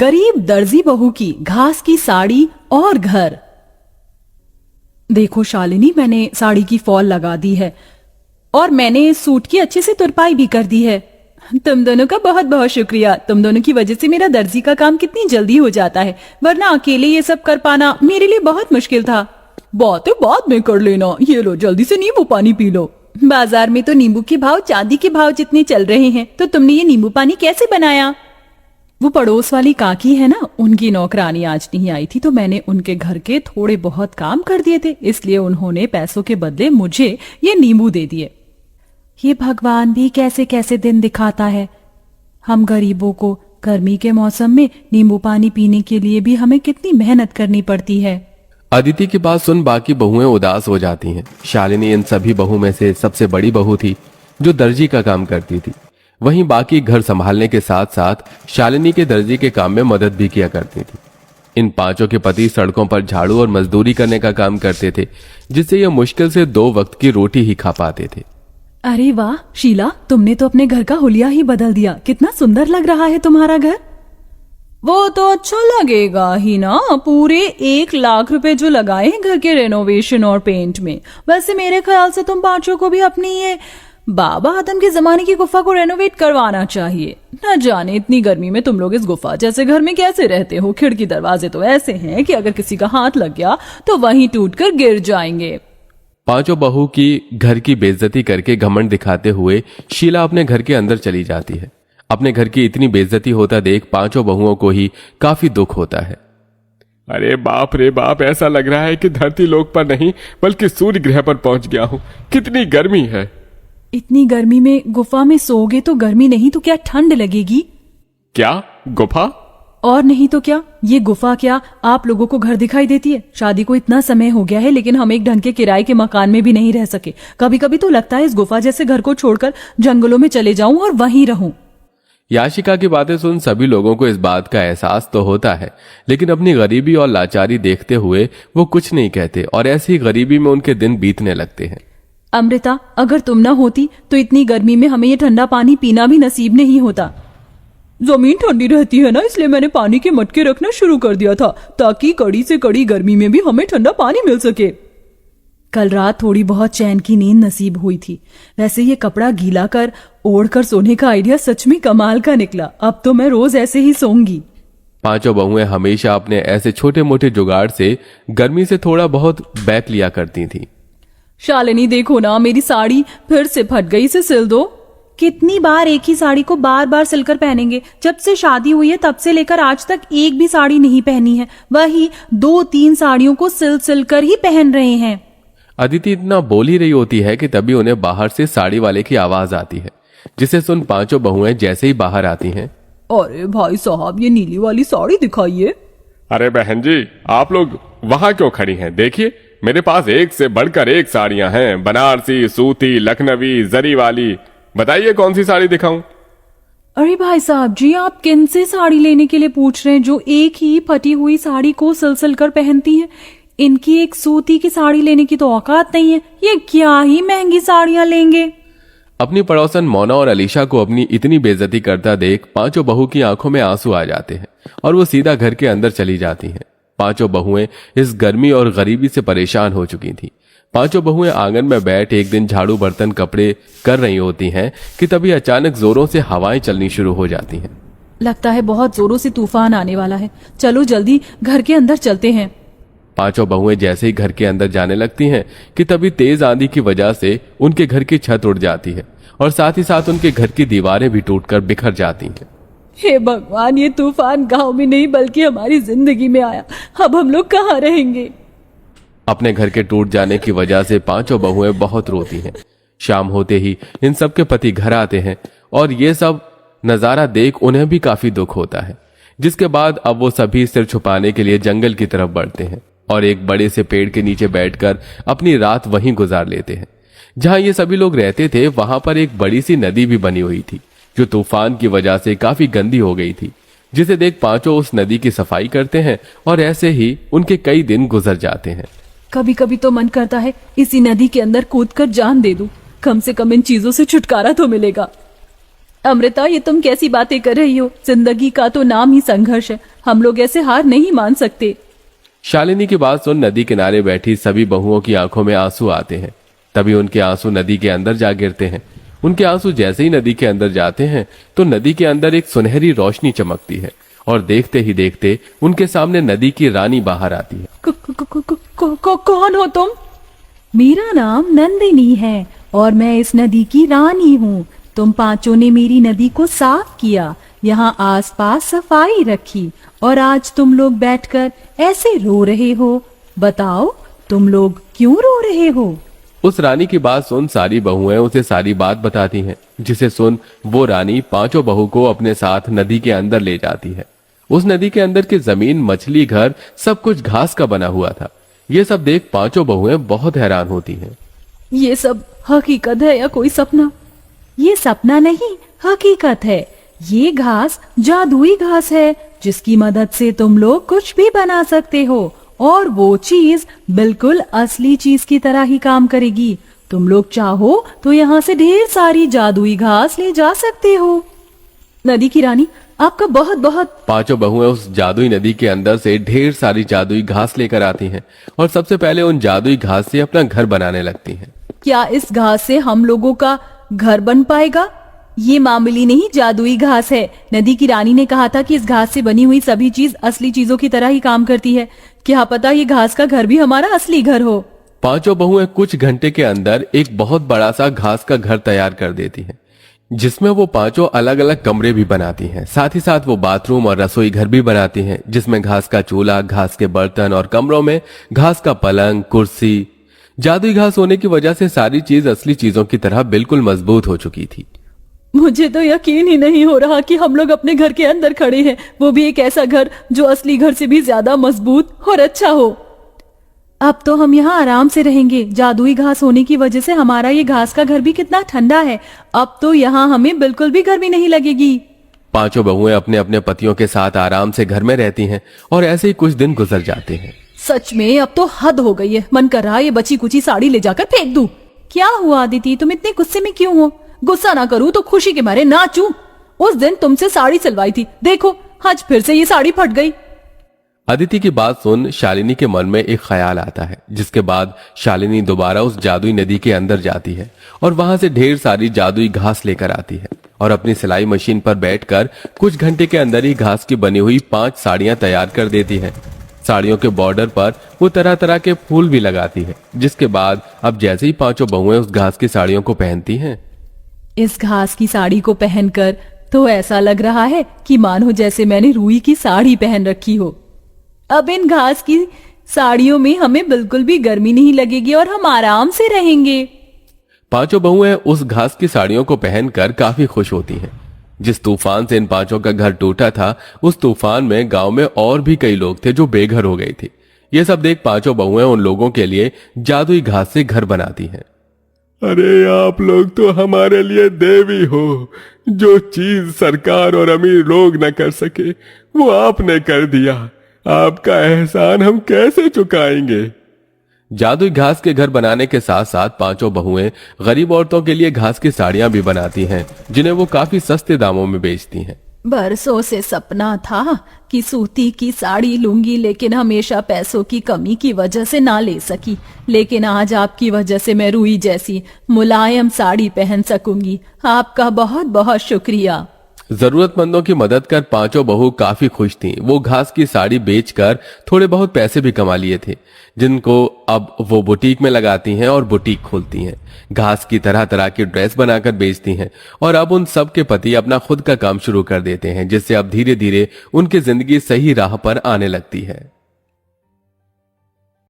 गरीब दर्जी बहू की घास की साड़ी और घर। देखो शालिनी, मैंने साड़ी की फॉल लगा दी है और मैंने सूट की अच्छे से तुरपाई भी कर दी है। तुम दोनों का बहुत बहुत शुक्रिया। तुम दोनों की वजह से मेरा दर्जी का काम कितनी जल्दी हो जाता है, वरना अकेले ये सब कर पाना मेरे लिए बहुत मुश्किल था। बातें बाद में कर लेना, ये लो जल्दी से नींबू पानी पी लो। बाजार में तो नींबू के भाव चांदी के भाव जितने चल रहे हैं, तो तुमने ये नींबू पानी कैसे बनाया? वो पड़ोस वाली काकी है ना, उनकी नौकरानी आज नहीं आई थी, तो मैंने उनके घर के थोड़े बहुत काम कर दिए थे, इसलिए उन्होंने पैसों के बदले मुझे ये नींबू दे दिए। ये भगवान भी कैसे कैसे दिन दिखाता है। हम गरीबों को गर्मी के मौसम में नींबू पानी पीने के लिए भी हमें कितनी मेहनत करनी पड़ती है। अदिति की बात सुन बाकी बहुएं उदास हो जाती हैं। शालिनी इन सभी बहू में से सबसे बड़ी बहू थी जो दर्जी का काम करती थी। वहीं बाकी घर संभालने के साथ साथ शालिनी के दर्जी के काम में मदद भी किया करती थी। इन पांचों के पति सड़कों पर झाड़ू और मजदूरी करने का काम करते थे, जिससे ये मुश्किल से 2 वक्त की रोटी ही खा पाते थे। अरे वाह शीला, तुमने तो अपने घर का हुलिया ही बदल दिया। कितना सुंदर लग रहा है तुम्हारा घर। वो तो अच्छा लगेगा ही ना, पूरे 1 लाख रुपए जो लगाए हैं घर के रेनोवेशन और पेंट में। वैसे मेरे ख्याल से तुम पांचों को भी अपनी ये बाबा आदम के जमाने की गुफा को रेनोवेट करवाना चाहिए। न जाने इतनी गर्मी में तुम लोग इस गुफा जैसे घर में कैसे रहते हो। खिड़की दरवाजे तो ऐसे हैं कि अगर किसी का हाथ लग गया तो वहीं टूटकर गिर जाएंगे। पांचों बहू की घर की बेइज्जती करके घमंड दिखाते हुए शीला अपने घर के अंदर चली जाती है। अपने घर की इतनी बेइज्जती होता देख पांचों बहुओं को ही काफी दुख होता है। अरे बाप रे बाप, ऐसा लग रहा है कि धरती लोक पर नहीं बल्कि सूर्य ग्रह पर पहुंच गया हूं। कितनी गर्मी है। इतनी गर्मी में गुफा में सोओगे तो गर्मी नहीं तो क्या ठंड लगेगी? क्या गुफा? और नहीं तो क्या, ये गुफा क्या आप लोगों को घर दिखाई देती है? शादी को इतना समय हो गया है लेकिन हम एक ढंग के किराए के मकान में भी नहीं रह सके। कभी कभी तो लगता है इस गुफा जैसे घर को छोड़कर जंगलों में चले जाऊं और वहीं रहूं। याशिका की बातें सुन सभी लोगों को इस बात का एहसास तो होता है, लेकिन अपनी गरीबी और लाचारी देखते हुए वो कुछ नहीं कहते और ऐसी गरीबी में उनके दिन बीतने लगते हैं। अमृता, अगर तुम ना होती तो इतनी गर्मी में हमें ये ठंडा पानी पीना भी नसीब नहीं होता। जमीन ठंडी रहती है ना, इसलिए मैंने पानी के मटके रखना शुरू कर दिया था ताकि कड़ी से कड़ी गर्मी में भी हमें ठंडा पानी मिल सके। कल रात थोड़ी बहुत चैन की नींद नसीब हुई थी। वैसे ये कपड़ा गीला कर ओढ़ कर सोने का आइडिया सच में कमाल का निकला। अब तो मैं रोज ऐसे ही सोऊंगी। पांचों बहुएं हमेशा अपने ऐसे छोटे मोटे जुगाड़ से गर्मी से थोड़ा बहुत बैक लिया करती थी। शालिनी देखो ना, मेरी साड़ी फिर से फट गई, इसे सिल दो। कितनी बार एक ही साड़ी को बार बार सिलकर पहनेंगे? जब से शादी हुई है तब से लेकर आज तक एक भी साड़ी नहीं पहनी है। वही 2-3 साड़ियों को सिल कर ही पहन रहे हैं। अदिति इतना बोल ही रही होती है कि तभी उन्हें बाहर से साड़ी वाले की आवाज आती है, जिसे सुन पांचों बहुएं जैसे ही बाहर आती हैं। अरे भाई साहब, ये नीली वाली साड़ी दिखाइए। अरे बहन जी, आप लोग वहां क्यों खड़ी हैं? देखिए, मेरे पास एक से बढ़कर एक साड़ियां हैं। बनारसी, सूती, लखनवी, जरी वाली। बताइए कौन सी साड़ी दिखाऊं? अरे भाई साहब जी, आप किन से साड़ी लेने के लिए पूछ रहे हैं जो एक ही फटी हुई साड़ी को सिल कर पहनती हैं? इनकी एक सूती की साड़ी लेने की तो औकात नहीं है। ये क्या ही महंगी साड़ियां लेंगे। अपनी पड़ोसन मोना और अलीशा को अपनी इतनी बेइज्जती करता देख पांचों बहू की आंखों में आंसू आ जाते हैं और वो सीधा घर के अंदर चली जाती हैं। पांचों बहुएं इस गर्मी और गरीबी से परेशान हो चुकी थीं। पांचों बहुएं आंगन में बैठ एक दिन झाड़ू बर्तन कपड़े कर रही होती हैं कि तभी अचानक जोरों से हवाएं चलनी शुरू हो जाती हैं। लगता है बहुत जोरों से तूफान आने वाला है। चलो जल्दी घर के अंदर चलते हैं। पांचों बहुएं जैसे ही घर के अंदर जाने लगती हैं कि तभी तेज आंधी की वजह से उनके घर की छत उड़ जाती है और साथ ही साथ उनके घर की दीवारें भी टूटकर बिखर जाती हैं। हे भगवान, ये तूफान गांव में नहीं बल्कि हमारी जिंदगी में आया। अब हम लोग कहाँ रहेंगे? अपने घर के टूट जाने की वजह से पांचों बहुएं बहुत रोती हैं। शाम होते ही इन सब के पति घर आते हैं और ये सब नजारा देख उन्हें भी काफी दुख होता है, जिसके बाद अब वो सभी सिर छुपाने के लिए जंगल की तरफ बढ़ते हैं और एक बड़े से पेड़ के नीचे बैठकर अपनी रात वहीं गुजार लेते हैं। जहां ये सभी लोग रहते थे वहां पर एक बड़ी सी नदी भी बनी हुई थी जो तूफान की वजह से काफी गंदी हो गई थी, जिसे देख पांचों उस नदी की सफाई करते हैं और ऐसे ही उनके कई दिन गुजर जाते हैं। कभी कभी तो मन करता है इसी नदी के अंदर कूदकर जान दे दूं, कम से कम इन चीजों से छुटकारा तो मिलेगा। अमृता, ये तुम कैसी बातें कर रही हो? जिंदगी का तो नाम ही संघर्ष है, हम लोग ऐसे हार नहीं मान सकते। शालिनी की बात सुन नदी किनारे बैठी सभी बहुओं की आंखों में आंसू आते हैं। तभी उनके आंसू नदी के अंदर जा गिरते हैं। उनके आंसू जैसे ही नदी के अंदर जाते हैं तो नदी के अंदर एक सुनहरी रोशनी चमकती है और देखते ही देखते उनके सामने नदी की रानी बाहर आती है। कौन हो तुम? मेरा नाम नंदिनी है और मैं इस नदी की रानी हूँ। तुम पांचों ने मेरी नदी को साफ किया, यहाँ आसपास सफाई रखी और आज तुम लोग बैठकर ऐसे रो रहे हो। बताओ, तुम लोग क्यों रो रहे हो? उस रानी की बात सुन सारी बहुएं उसे सारी बात बताती हैं, जिसे सुन वो रानी पांचों बहू को अपने साथ नदी के अंदर ले जाती है। उस नदी के अंदर की जमीन, मछली घर सब कुछ घास का बना हुआ था। ये सब देख पांचों बहुएं बहुत हैरान होती हैं। ये सब हकीकत है या कोई सपना? ये सपना नहीं, हकीकत है। ये घास जादुई घास है जिसकी मदद से तुम लोग कुछ भी बना सकते हो और वो चीज बिल्कुल असली चीज की तरह ही काम करेगी। तुम लोग चाहो तो यहाँ से ढेर सारी जादुई घास ले जा सकते हो। नदी की रानी, आपका बहुत बहुत। पांचों बहुएं उस जादुई नदी के अंदर से ढेर सारी जादुई घास लेकर आती हैं और सबसे पहले उन जादुई घास से अपना घर बनाने लगती हैं। क्या इस घास से हम लोगों का घर बन पाएगा? ये मामूली नहीं, जादुई घास है। नदी की रानी ने कहा था कि इस घास से बनी हुई सभी चीज असली चीजों की तरह ही काम करती है। क्या पता ये घास का घर भी हमारा असली घर हो। पांचों बहुएं कुछ घंटे के अंदर एक बहुत बड़ा सा घास का घर तैयार कर देती हैं, जिसमें वो पांचों अलग अलग कमरे भी बनाती हैं। साथ ही साथ वो बाथरूम और रसोई घर भी बनाती हैं, जिसमें घास का चूल्हा, घास के बर्तन और कमरों में घास का पलंग, कुर्सी। जादुई घास होने की वजह से सारी चीज असली चीजों की तरह बिल्कुल मजबूत हो चुकी थी। मुझे तो यकीन ही नहीं हो रहा कि हम लोग अपने घर के अंदर खड़े हैं, वो भी एक ऐसा घर जो असली घर से भी ज्यादा मजबूत और अच्छा हो। अब तो हम यहाँ आराम से रहेंगे। जादुई घास होने की वजह से हमारा ये घास का घर भी कितना ठंडा है। अब तो यहाँ हमें बिल्कुल भी गर्मी नहीं लगेगी। पांचों बहुएं अपने अपने पतियों के साथ आराम से घर में रहती हैं और ऐसे ही कुछ दिन गुजर जाते हैं। सच में अब तो हद हो गई है। मन कर रहा है ये बची कुची साड़ी ले जाकर फेंक दूं। क्या हुआ अदिति, तुम इतने गुस्से में क्यों हो? गुस्सा ना करूं तो खुशी के मारे नाचूं। उस दिन तुमसे साड़ी सिलवाई थी, देखो आज फिर से ये साड़ी फट गई। अदिति की बात सुन शालिनी के मन में एक ख्याल आता है, जिसके बाद शालिनी दोबारा उस जादुई नदी के अंदर जाती है और वहां से ढेर सारी जादुई घास लेकर आती है और अपनी सिलाई मशीन पर बैठकर कुछ घंटे के अंदर ही घास की बनी हुई 5 साड़ियां तैयार कर देती है। साड़ियों के बॉर्डर पर वो तरह तरह के फूल भी लगाती है, जिसके बाद अब जैसे ही पांचों बहुएं उस घास की साड़ियों को पहनती हैं, इस घास की साड़ी को पहनकर तो ऐसा लग रहा है कि मानो जैसे मैंने रुई की साड़ी पहन रखी हो। अब इन घास की साड़ियों में हमें बिल्कुल भी गर्मी नहीं लगेगी और हम आराम से रहेंगे। पांचों बहुएं उस घास की साड़ियों को पहनकर काफी खुश होती हैं। जिस तूफान से इन पांचों का घर टूटा था, उस तूफान में गांव में और भी कई लोग थे जो बेघर हो गए थे। ये सब देख पांचों बहुएं उन लोगों के लिए जादुई घास से घर बनाती हैं। अरे आप लोग तो हमारे लिए देवी हो। जो चीज सरकार और अमीर लोग न कर सके वो आपने कर दिया। आपका एहसान हम कैसे चुकाएंगे। जादुई घास के घर बनाने के साथ साथ पांचों बहुएं गरीब औरतों के लिए घास की साड़ियां भी बनाती हैं, जिन्हें वो काफी सस्ते दामों में बेचती हैं। बरसों से सपना था कि सूती की साड़ी लूंगी, लेकिन हमेशा पैसों की कमी की वजह से ना ले सकी। लेकिन आज आपकी वजह से मैं रुई जैसी मुलायम साड़ी पहन सकूंगी। आपका बहुत बहुत शुक्रिया। जरूरतमंदों की मदद कर पांचों बहू काफी खुश थीं। वो घास की साड़ी बेचकर थोड़े बहुत पैसे भी कमा लिए थे, जिनको अब वो बुटीक में लगाती हैं और बुटीक खोलती हैं। घास की तरह तरह की ड्रेस बनाकर बेचती हैं और अब उन सब के पति अपना खुद का काम शुरू कर देते हैं, जिससे अब धीरे धीरे उनकी जिंदगी सही राह पर आने लगती है।